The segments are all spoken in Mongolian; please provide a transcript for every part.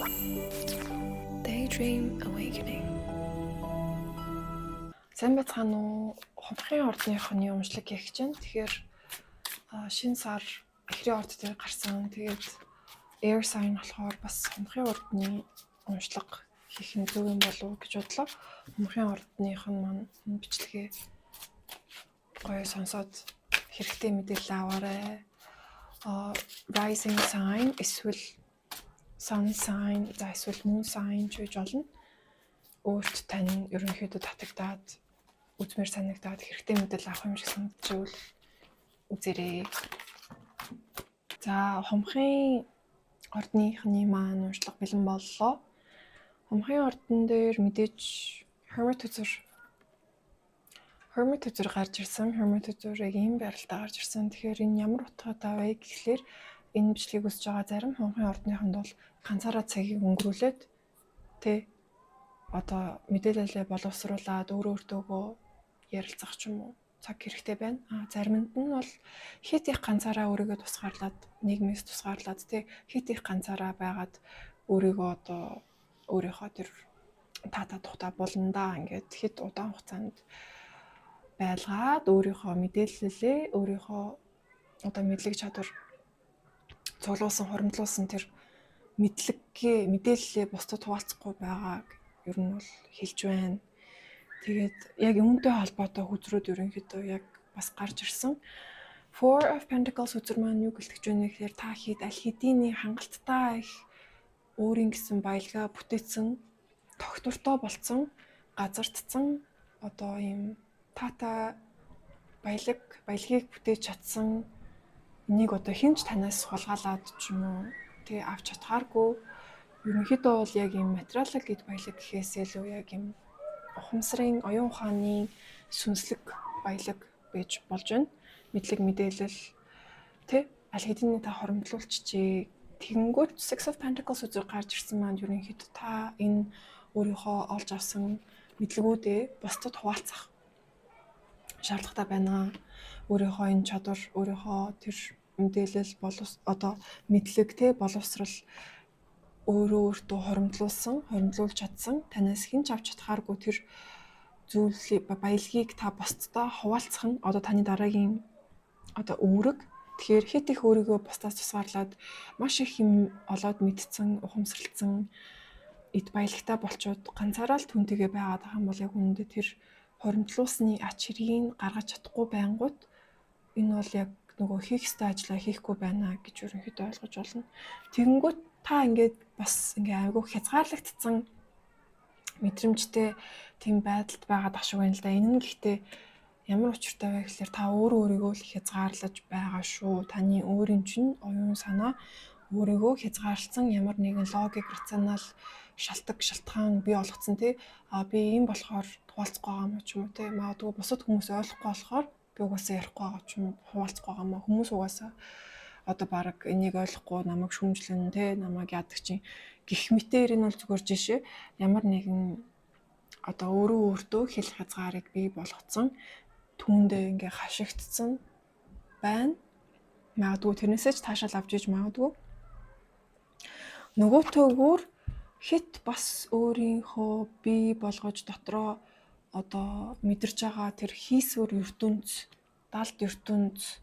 Daydream Awakening. Сайн байцгаана уу? Хумхын ордныхны өмчлөг хийх чинь. Тэгэхээр шинэ сар эхрийн орд дээр гарсан. Тэгээд air sign болохоор бас хумхын ордны өмчлөг хийх нь зөв юм болов уу гэж бодлоо. Хумхын ордных нь маань бичлэгээ гоё сонсоод хэрэгтэй мэдээлэл аваарай. Rising sign эсвэл sun sign, эсвэл moon sign ч гэж болно. Өөрт тань ерөнхийдөө татагдаад үзмэр санагдаад хэрэгтэй мэдээлэл авах юм шиг санагдчихвал үзээрэй. За, хумхын ордныхны маань уншлага бэлэн боллоо. Хумхын ордон дээр мэдээж hermit үзэр гарч ирсэн. Hermit үзэр яг ийм байралтаа гарч ирсэн. Тэгэхээр энэ ямар утгаатай вэ гэхлээр энэ бичлэгийг үзэж байгаа зарим хумхын ордныханд бол ганцаараа цагийг өнгөрүүлээд одоо мэдээлэлээ боловсруулад өөртөөгөө ярилцах ч юм уу цаг хэрэгтэй байна. Заримд нь бол хит их ганцаараа өөрийгөө тусгаарлаад нийгмээс тусгаарлаад хит их ганцаараа байгаад өөрийнхөө тэр таата тухта болно да ингээд хит удаан хугацаанд байлгаад өөрийнхөө мэдээллээ өөрийнхөө одоо мэдлэг чадвар цуглуулсан хоримтлуулсан тэр мэдээллээ бусдад хуваалцахгүй байгааг ер нь бол хэлж байна. Тэгээд яг үүнтэй холбоотой хүзрүүд ерөнхийдөө яг бас гарч ирсэн. Four of Pentacles үзэр маань юу гэлтэж байна гэхээр та аль хэдийн хангалттай их өөрийн гэсэн баялгаа бүтээсэн, тогтвортой болцсон, газардсан одоо ийм таата баялагийг бүтээж чадсан энийг одоо хинч танаас хулгайлаад ч юм уу авч чадхааргүй. Ерөнхийдөө бол яг ийм материалог гэд баялаг гэхээсээ илүү яг ийм ухамсарын оюун ухааны сүнслэг баялаг байж болж байна. Мэдлэг мэдээлэл аль хэдийн та хоримтлуулчихжээ. Тэгэнгүүт Six of Pentacles үзэр гарч ирсэн маань ерөнхийдөө та энэ өөрийнхөө олж авсан мэдлэгүүдээ бусдад хуваалцах шаардлагатай байна. Өөрийнхөө энэ чадвар, өөрийнхөө тэр мэдээлэл мэдлэг боловсрал өөртөө хоримтлуулж чадсан танаас хинч авч чадхааргүй тэр зүйлийг баялагийг та бусдад хуваалцах нь одоо таны дараагийн үүрэг. Тэгэхээр хит их өөрийгөө бусдаас тусгаарлаад маш их юм олоод мэдсэн, ухамсарлцсан эд баялагтай болчоод ганцаараа л түнтэйгээ байгаад байгаа юм бол яг үүндээ тэр хоримтлуулсны ач хэргийг гаргаж чадахгүй байнгут энэ бол яг нөгөө хийх ёстой ажлаа хийхгүй байна гэж ерөнхийдөө ойлгож болно. Тэгэнгүүт та ингээд бас айгүй хязгаарлагдсан мэдрэмжтэй тийм байдалд байгаад ах шиг байна л да. Энэ нь гэхдээ ямар учиртай вэ гэхээр та өөрийгөө л хязгаарлаж байгаа шүү. Таны өөрийн чинь оюун санаа өөрийгөө хязгаарлсан ямар нэгэн логик, рационал шалтгаан бий болгоцсон би ийм болохоор хуваалцахгүй байгаа юм ч юм уу магадгүй бусад хүмүүс ойлгохгүй болохоор би угаасаа ярихгүй байгаа ч юм уу хуваалцахгүй байгаа мó хүмүүс угаасаа баг энийг ойлгохгүй намайг шүүмжлэн намайг яадаг чинь гэх мэтээр энэ бол зүгээр жишээ ямар нэгэн өөртөө хэл хязгаарыг бий болгоцсон түүндээ ингээ хашигдсан байна. Магадгүй тэрнээсээ ч таашаал авч иж магадгүй. Нөгөө төгөөр хит бас өөрийнхөө бий болгож дотроо мэдэрч байгаа тэр хийсвэр ертөнц, далд ертөнц,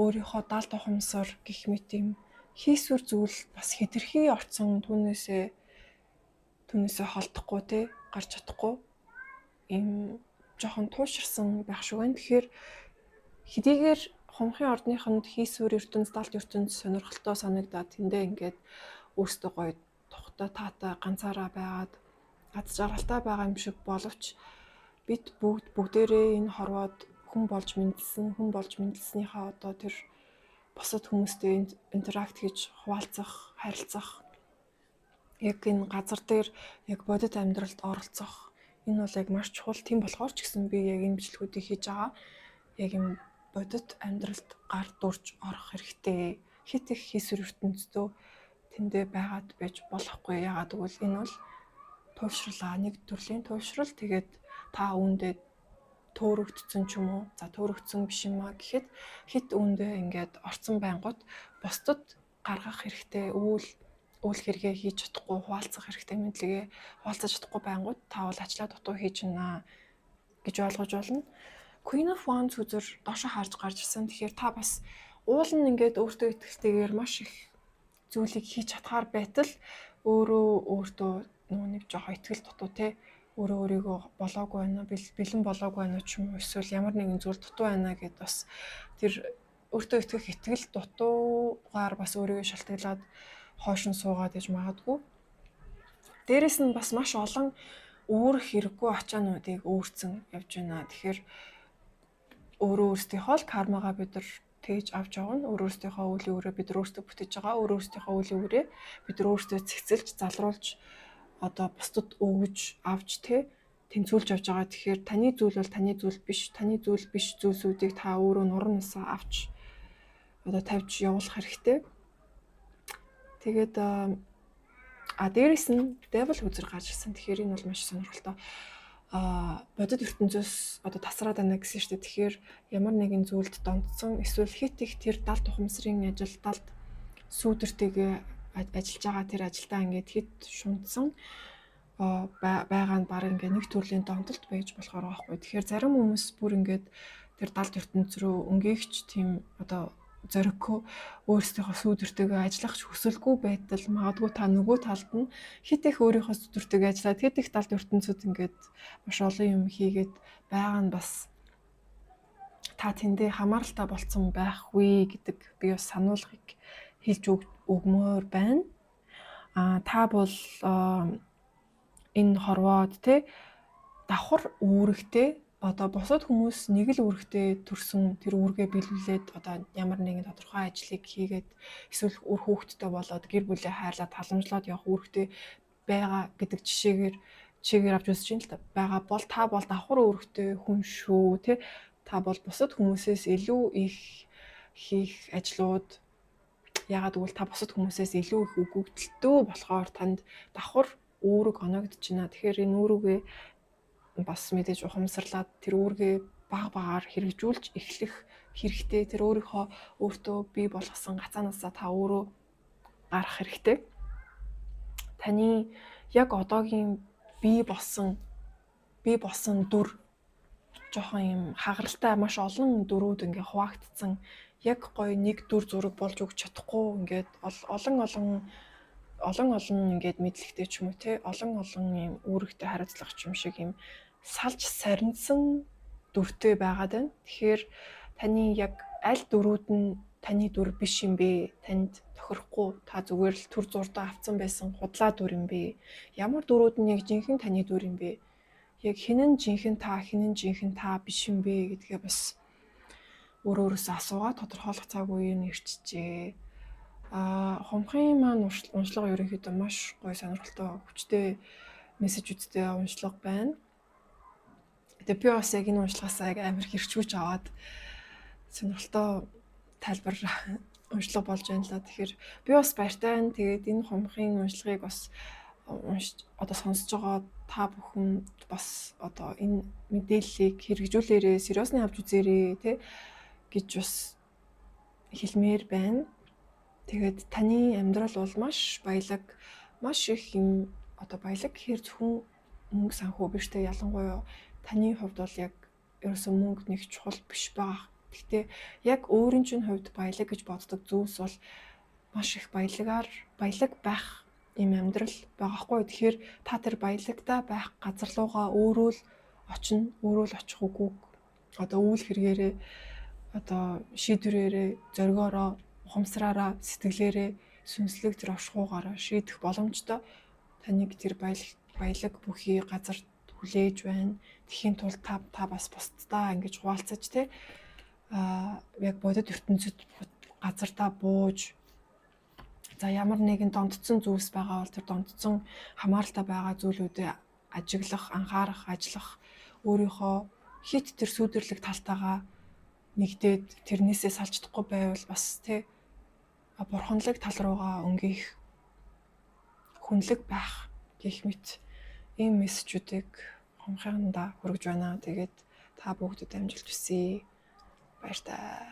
өөрийнхөө далд ухамсар гэх мэт юм хийсвэр зүйл бас хэтэрхий орцсон түүнээсээ холдохгүй гарч чадахгүй ийм жоохон тууширсан байх шиг байна. Тэгэхээр хэдийгээр хумхын ордныханд хийсвэр ертөнц, далд ертөнц сонирхолтой санагдаад тэндээ ингээд өөртөө гоё тухтай таатай ганцаараа байгаад аз жаргалтай байгаа юм шиг боловч бид бүгдээрээ энэ хорвоод хүн болж мэндэлснийхаа тэр бусад хүмүүстэй интеракт хийж хуваалцах, харилцах яг энэ газар дээр яг бодит амьдралд оролцох энэ бол яг маш чухал. Тийм болохоор ч гэсэн би яг энэ бичлэгүүдийг хийж байгаа. Яг юм бодит амьдралд гар дурж орох хэрэгтэй. Хит их хийсвэр ертөнцөө тэндээ байгаад байж болохгүй. Яагаад гэвэл энэ бол туушрлаа, нэг төрлийн туушрал. Тэгээд та үүндээ төөрөгдсөн ч юм уу. За төөрөгдсөн биш юм аа гэхэд хит үүндээ ингээд орцсон байнгут бусдад гаргах хэрэгтэй үйл үйл хэрэгээ хийж чадахгүй хуваалцах хэрэгтэй мэдлэгээ хуваалцаж чадахгүй байнгут та бол ажлаа дутуу хийж байна гэж ойлгож болно. Queen of Wands үзэр доошо харж гарч ирсэн. Тэгэхээр та бас уул нь ингээд өөртөө итгэлтэйгээр маш их зүйлийг хийж чадхаар байтал өөртөө нэг жоох итгэл дутуу те өөрийгөө болоогүй байна бэлэн болоогүй байна ч юм уу эсвэл ямар нэгэн зүйл дутуу байна гэд бас тэр өөртөө итгэх итгэл дутуугаар бас өөрийгөө шалтгаалаад хойш нь суугаад иж магадгүй. Дээрэс нь бас маш олон өөр хэрэггүй ачаануудыг өөрцөн явж байна. Тэгэхээр өөрөө өөрсдийнхөө кармагаа бид нар тэгж авч явна. Өөрөөсдийнхөө үйл үүрээ бид өөрсдөө бүтээж байгаа. Өөрөөсдийнхөө үйл үүрээ бид өөрсдөө цэцэлж, залруулж одоо бусдад өгж, авч тэнцвүүлж явж байгаа. Тэгэхээр таны зүйл бол таны зүйл биш. Таны зүйл биш зүйлсүүдийг та өөрөө нуран насаа авч одоо тавьж явуулах хэрэгтэй. Тэгээд дээрэс нь devil үзэр гарч ирсэн. Тэгэхээр энэ бол маш сонирхолтой. Бодит ертөнцөөс одоо тасраад байна гэсэн шүү дээ. Тэгэхээр ямар нэгэн зүйлд донтсон эсвэл хит их тэр далд ухамсарын ажил далд сүүдэртэйгээ ажиллаж байгаа тэр ажилдаа ингээд хит шунтсан байгаа нь баг ингээд нэг төрлийн донтолт байж болохоор байхгүй. Тэгэхээр зарим хүмүүс бүр ингээд тэр далд ертөнц рүү өнгөөгч тийм одоо зориггүй өөрсдийнхөө сүүдэртэйгээ ажиллах хүсэлгүй байтал магадгүй та нөгөө талд нь хит их өөрийнхөө сүүдэртэйгээ ажиллаад хит их талд ертөнцүүд ингээд маш олон юм хийгээд байгаа нь бас та тэндээ хамааралтай болцсон байх вэ гэдэг би бас сануулгыг хэлж өгмөр байна. Та бол энэ хорвоод давхар үүрэгтэй одоо бусад хүмүүс нэг л үүрэгтэй төрсөн тэр үүргээ биелүүлээд одоо ямар нэгэн тодорхой ажлыг хийгээд эсвэл үр хүүхэдтэй болоод гэр бүлээ хайрлаад халамжлаад явах үүрэгтэй байгаа гэдэг жишээгээр авч үзэж байна л та. Байгаа бол та бол давхар үүрэгтэй хүн шүү та бол бусад хүмүүсээс илүү их хийх ажлууд ягаад гэвэл та бусад хүмүүсээс илүү их өгөгдөлтөө болохоор танд давхар үүрэг оногдож байна. Тэгэхээр энэ үүргээ бас мэдээж ухамсарлаад тэр үүргээ багаар хэрэгжүүлж эхлэх хэрэгтэй. Тэр өөртөө бий болгосон гацаанаасаа та өөрөө гарах хэрэгтэй. Таны яг одоогийн бий болсон дүр жоохон юм хагаралтай маш олон дүрүүд ингээ хуваагдсан яг гоё нэг дүр зураг болж өгч чадахгүй ингээд олон ингээд мэдлэгтэй ч юм уу олон юм үүрэгтэй хариуцлага ч юм шиг юм салж сарнсан дүртэй байгаад байна. Тэгэхээр таны яг аль дүрүүд нь таны дүр биш юм бэ? Танд тохирохгүй та зүгээр л төр зурдаа авцсан байсан худлаа дүр юм бэ? Ямар дүрүүд нь яг жинхэнэ таны дүр юм бэ? Яг хинэн жинхэнэ та биш юм бэ гэдгээ бас өөрөөсөө асуугаад тодорхойлох цаг үеийг ирчихжээ. Хомхын маань уншлага ерөнхийдөө маш гоё сонирхолтой хүчтэй мессежүүдтэй уншлага байна. Тэгээ би бас яг энэ уншлагаас амар хэрчүүж аваад сонирхолтой тайлбар уншлага болж байна л да. Тэгэхээр би бас баяртай байна. Тэгээд энэ хомхын уншлагыг бас одоо сонсож байгаа та бүхэн бас одоо энэ мэдээллийг хэрэгжүүлээрээ сериусны авч үзээрэй гэж бас хэлмээр байна. Тэгээд таны амьдрал бол маш баялаг, маш их юм одоо баялаг гэхээр зөвхөн мөнгө санхүү биш ялангуяа таны хувьд бол яг ерөөсөн мөнгө нэг чухал биш байгаа. Гэхдээ яг өөрийн чинь хувьд баялаг гэж боддог зүйлс бол маш их баялаг байх юм амьдрал байгаа хгүй. Тэгэхээр та тэр баялагтай байх газар руугаа өөрөө л очих үгүй. Одоо үйл хэрэгээрээ одоо шийдвэрээрээ зоригоороо ухамсараараа сэтгэлээрээ сүнслэг тэр оршихуугаараа шийдэх боломжтой. Таныг тэр баялаг бүхий газар хүлээж байна. Тэхийн тулд та бас бусдаа ингэж хуваалцаж яг бодит ертөнцид газартаа бууж ямар нэгэн донтцсон зүйлс байгаа бол тэр донтцсон хамааралтай байгаа зүйлүүдэд ажиглах, анхаарах, ажиллах өөрийнхөө хит тэр сүйдэрлэг талтайгаа нэгдээд тэрнээсээ салждахгүй байвал бас бурханлаг тал руугаа өнгөх хүнлэг байх гэх мэт ийм мессежүүдийг хомхиндаа хүргэж байна. Тэгээд та бүгдэд амжилт хүсье. Баяртай.